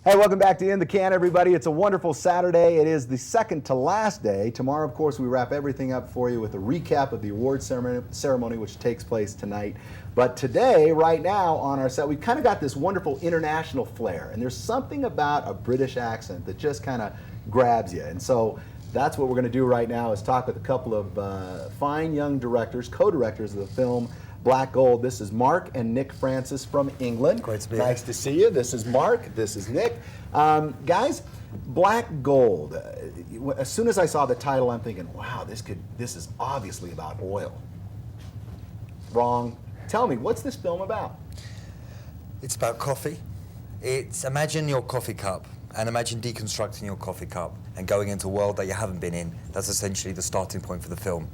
Hey, welcome back to In the Can, everybody. It's a wonderful Saturday. It is the second to last day. Tomorrow, of course, we wrap everything up for you with a recap of the award ceremony, which takes place tonight. But today, right now, on our set, we've kind of got this wonderful international flair. And there's something about a British accent that just kind of grabs you. And so that's what we're going to do right now, is talk with a couple of fine young directors, co-directors of the film Black Gold. This is Marc and Nick Francis from England. Great to be here. Nice to see you. This is Marc. This is Nick. Guys, Black Gold. As soon as I saw the title, I'm thinking, wow, this is obviously about oil. Wrong. Tell me, what's this film about? It's about coffee. Imagine your coffee cup, and imagine deconstructing your coffee cup and going into a world that you haven't been in. That's essentially the starting point for the film.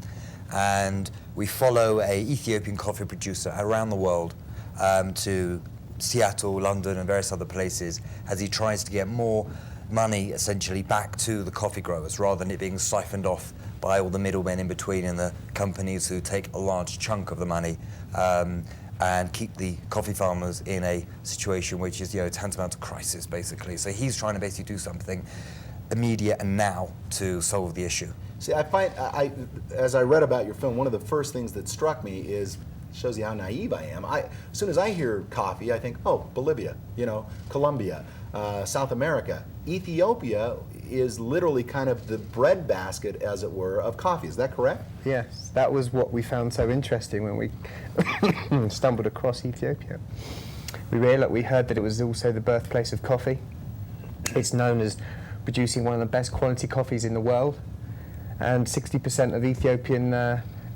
And we follow an Ethiopian coffee producer around the world to Seattle, London, and various other places as he tries to get more money, essentially, back to the coffee growers rather than it being siphoned off by all the middlemen in between and the companies who take a large chunk of the money and keep the coffee farmers in a situation which is, tantamount to crisis, basically. So he's trying to basically do something immediate and now to solve the issue. See, I find, as I read about your film, one of the first things that struck me is, shows you how naive I am. As soon as I hear coffee, I think, oh, Bolivia, Colombia, South America. Ethiopia is literally kind of the breadbasket, as it were, of coffee. Is that correct? Yes, that was what we found so interesting when we stumbled across Ethiopia. We heard that it was also the birthplace of coffee. It's known as producing one of the best quality coffees in the world. And 60% of Ethiopian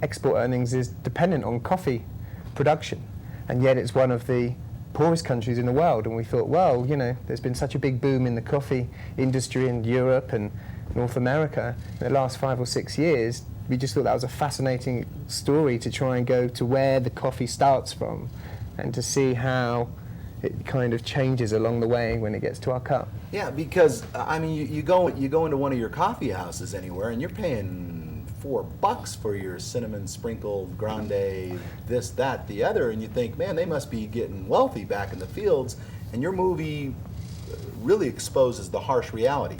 export earnings is dependent on coffee production. And yet it's one of the poorest countries in the world. And we thought, well, there's been such a big boom in the coffee industry in Europe and North America in the last 5 or 6 years. We just thought that was a fascinating story to try and go to where the coffee starts from and to see how it kind of changes along the way when it gets to our cup. Yeah, because you go into one of your coffee houses anywhere, and you're paying $4 for your cinnamon sprinkled grande, this, that, the other, and you think, man, they must be getting wealthy back in the fields. And your movie really exposes the harsh reality.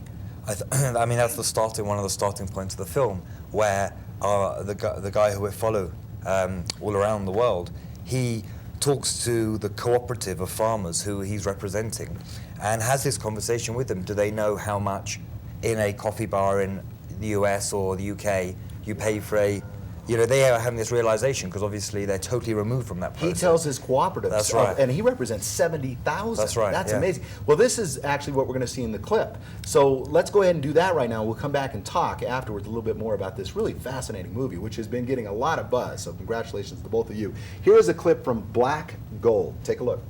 That's one of the starting points of the film, where the guy who we follow all around the world, he talks to the cooperative of farmers who he's representing and has this conversation with them. Do they know how much in a coffee bar in the US or the UK you pay for they are having this realization because obviously they're totally removed from that process. He tells his cooperative. That's right. And he represents 70,000. That's right. That's yeah. amazing. Well, this is actually what we're going to see in the clip. So let's go ahead and do that right now. We'll come back and talk afterwards a little bit more about this really fascinating movie, which has been getting a lot of buzz. So congratulations to both of you. Here is a clip from Black Gold. Take a look.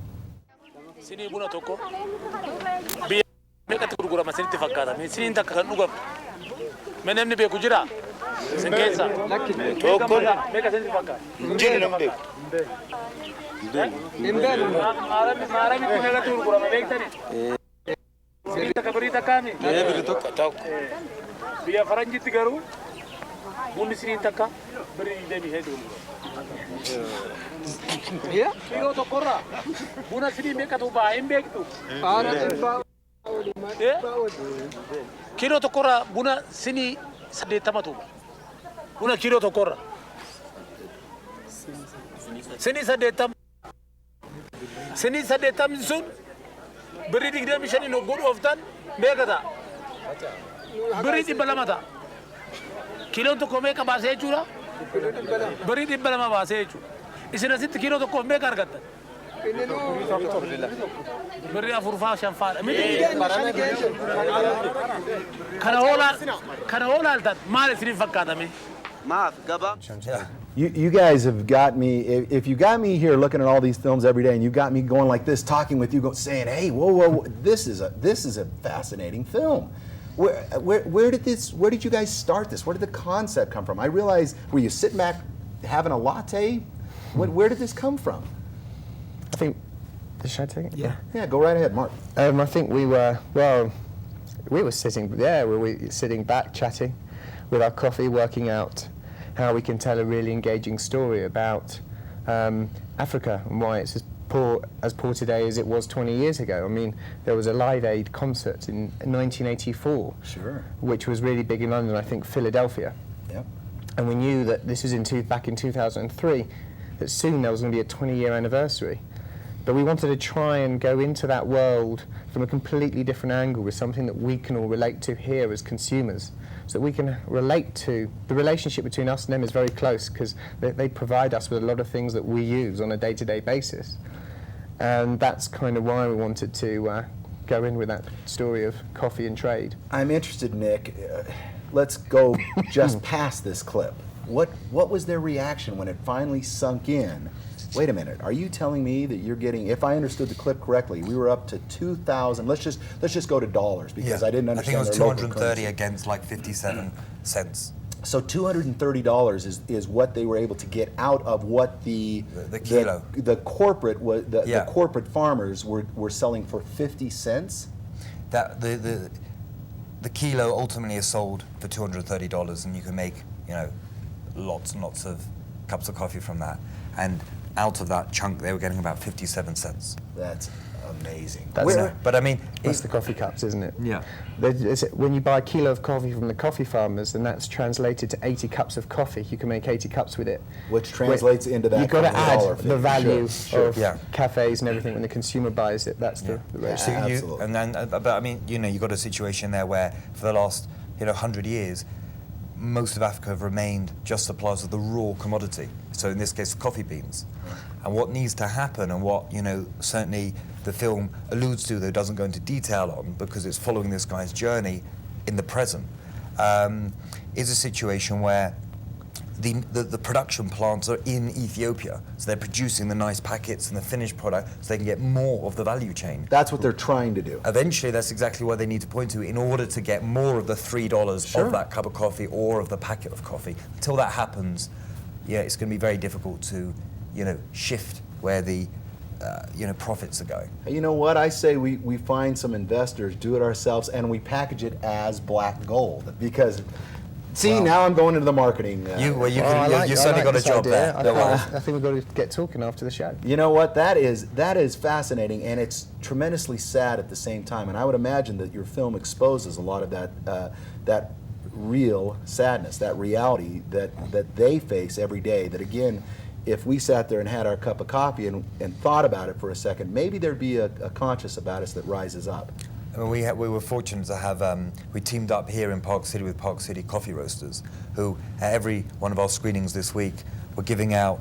Kilo tokora buna sini sadetama tuba. Buna kilo tokora. Sini sadetam sun. Beri digda mishani no good oftan megata. Beri di balamata. Kilo toko meka base chura. Beri di balama base chu. Isina sit kilo toko meka argata. Beri afurfa shanfara. Kana hola altat male sini fakata me. You guys have got me, if you got me here looking at all these films every day and you got me going like this, talking with you, saying, hey, whoa, this is a fascinating film. Where did you guys start this? Where did the concept come from? I realize, were you sitting back having a latte? Where did this come from? I think, should I take it? Yeah, go right ahead, Marc. I think we were sitting back chatting with our coffee, working out how we can tell a really engaging story about Africa and why it's as poor today as it was 20 years ago. I mean, there was a Live Aid concert in 1984, Sure. which was really big in London, I think Philadelphia. Yep. And we knew that this was back in 2003, that soon there was going to be a 20-year anniversary. But we wanted to try and go into that world from a completely different angle with something that we can all relate to here as consumers, so that we can relate to. The relationship between us and them is very close because they provide us with a lot of things that we use on a day-to-day basis. And that's kind of why we wanted to go in with that story of coffee and trade. I'm interested, Nick. Let's go just past this clip. What was their reaction when it finally sunk in? Wait a minute. Are you telling me that you're getting? If I understood the clip correctly, we were up to 2,000. Let's just go to dollars because I didn't understand. I think it was their local 230 currency. against like 57 cents. So $230 is what they were able to get out of what the kilo. The corporate was the Yeah. corporate farmers were selling for 50 cents. That the kilo ultimately is sold for $230, and you can make lots and lots of cups of coffee from that. And out of that chunk, they were getting about 57 cents. That's amazing. But I mean, That's the coffee cups, isn't it? Yeah. When you buy a kilo of coffee from the coffee farmers, and that's translated to 80 cups of coffee, you can make 80 cups with it. Which translates into that You've got to kind of dollar add the figure. value Sure. of Yeah. cafes and everything when the consumer buys it. That's the ratio. Yeah. So Absolutely. and then, but I mean, you've got a situation there where for the last 100 years, most of Africa have remained just suppliers of the raw commodity. So in this case, coffee beans. And what needs to happen, and what certainly the film alludes to, though doesn't go into detail on, because it's following this guy's journey in the present, is a situation where the production plants are in Ethiopia, so they're producing the nice packets and the finished product, so they can get more of the value chain. That's what they're trying to do. Eventually, that's exactly what they need to point to in order to get more of the $3 Sure. of that cup of coffee or of the packet of coffee. Until that happens, it's going to be very difficult to, shift where the, profits are going. You know what? I say we find some investors, do it ourselves, and we package it as black gold because. See, now I'm going into the marketing. You I certainly got a this job idea. there. Don't worry. I think we've got to get talking after the show. You know what? That is fascinating, and it's tremendously sad at the same time. And I would imagine that your film exposes a lot of that real sadness, that reality that they face every day. That again, if we sat there and had our cup of coffee and thought about it for a second, maybe there'd be a conscience about us that rises up. I mean, we were fortunate to have, we teamed up here in Park City with Park City Coffee Roasters, who at every one of our screenings this week were giving out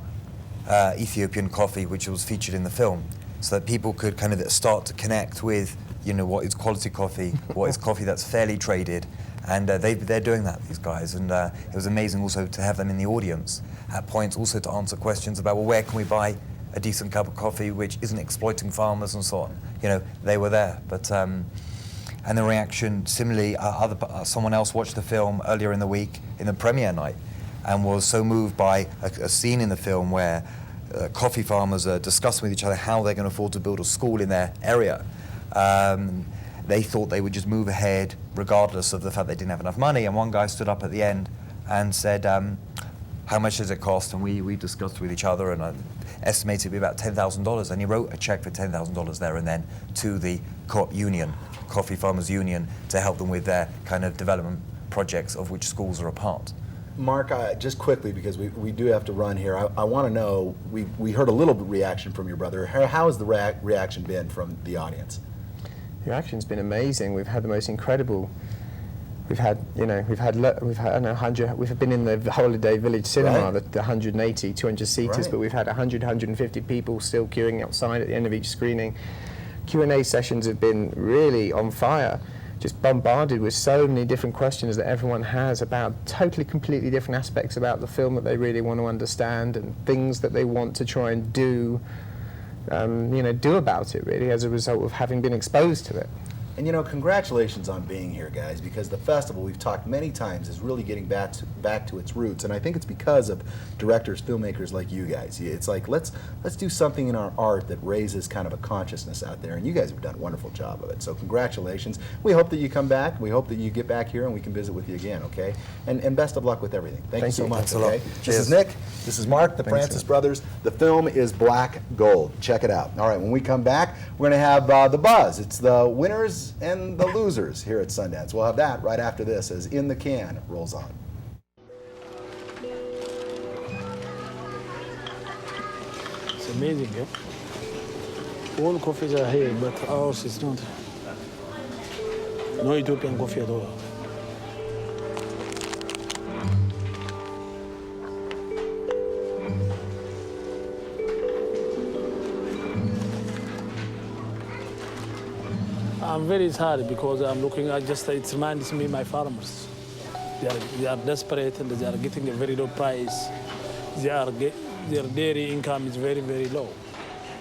Ethiopian coffee, which was featured in the film, so that people could kind of start to connect with, what is quality coffee, what is coffee that's fairly traded, and they're doing that, these guys, and it was amazing also to have them in the audience at points also to answer questions about, well, where can we buy a decent cup of coffee which isn't exploiting farmers and so on. They were there, but and the reaction similarly. Someone else watched the film earlier in the week in the premiere night, and was so moved by a scene in the film where coffee farmers are discussing with each other how they're going to afford to build a school in their area. They thought they would just move ahead regardless of the fact they didn't have enough money. And one guy stood up at the end and said, "How much does it cost?" And we discussed with each other, and I estimated to be about $10,000, and he wrote a check for $10,000 there and then to the co-op union, Coffee Farmers Union, to help them with their kind of development projects, of which schools are a part. Mark, just quickly, because we do have to run here, I want to know, we heard a little reaction from your brother. How has the reaction been from the audience? The reaction's been amazing. We've had the most incredible. We've had 100. We've been in the Holiday Village Cinema, Right. the 180, 200 seaters, Right. but we've had 100, 150 people still queuing outside at the end of each screening. Q&A sessions have been really on fire, just bombarded with so many different questions that everyone has about totally, completely different aspects about the film that they really want to understand, and things that they want to try and do about it, really, as a result of having been exposed to it. And you know, congratulations on being here, guys, because the festival, we've talked many times, is really getting back to its roots. And I think it's because of directors, filmmakers like you guys. It's like, let's do something in our art that raises kind of a consciousness out there. And you guys have done a wonderful job of it. So congratulations. We hope that you come back. We hope that you get back here and we can visit with you again, okay? And best of luck with everything. Thank you so much, Thanks a lot. okay? This is Nick. This is Mark, the Francis brothers. The film is Black Gold. Check it out. All right, when we come back, we're going to have The Buzz. It's the winners and the losers here at Sundance. We'll have that right after this as In the Can rolls on. It's amazing, yeah? All coffees are here, but ours is not. No Ethiopian coffee at all. I'm very sad because I'm looking at it reminds me of my farmers. They are desperate and they are getting a very low price. Their dairy income is very, very low.